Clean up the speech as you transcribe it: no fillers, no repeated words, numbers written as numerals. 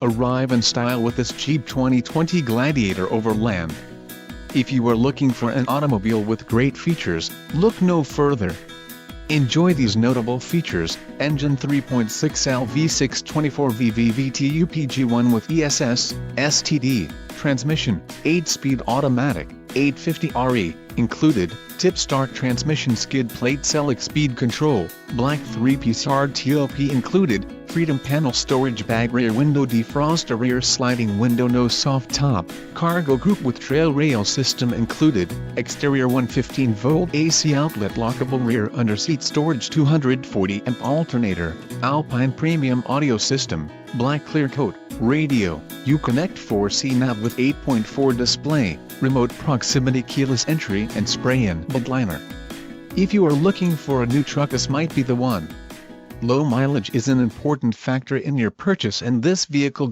Arrive in style with this cheap 2020 Gladiator Overland. If you are looking for an automobile with great features, look no further. Enjoy these notable features: engine 3.6L V6 24V VVT UPG1 with ESS, STD, transmission, 8-speed automatic, 850RE, included, tip-start transmission, skid plate select speed control, black 3-piece hardtop included, freedom panel storage bag, rear window defroster, rear sliding window, no soft top, cargo group with trail rail system included, exterior 115-volt AC outlet, lockable rear underseat storage, 240 amp alternator, Alpine premium audio system, black clear coat, radio, Uconnect 4C nav with 8.4 display, remote proximity keyless entry and spray-in bed liner. If you are looking for a new truck, this might be the one. Low mileage is an important factor in your purchase, and this vehicle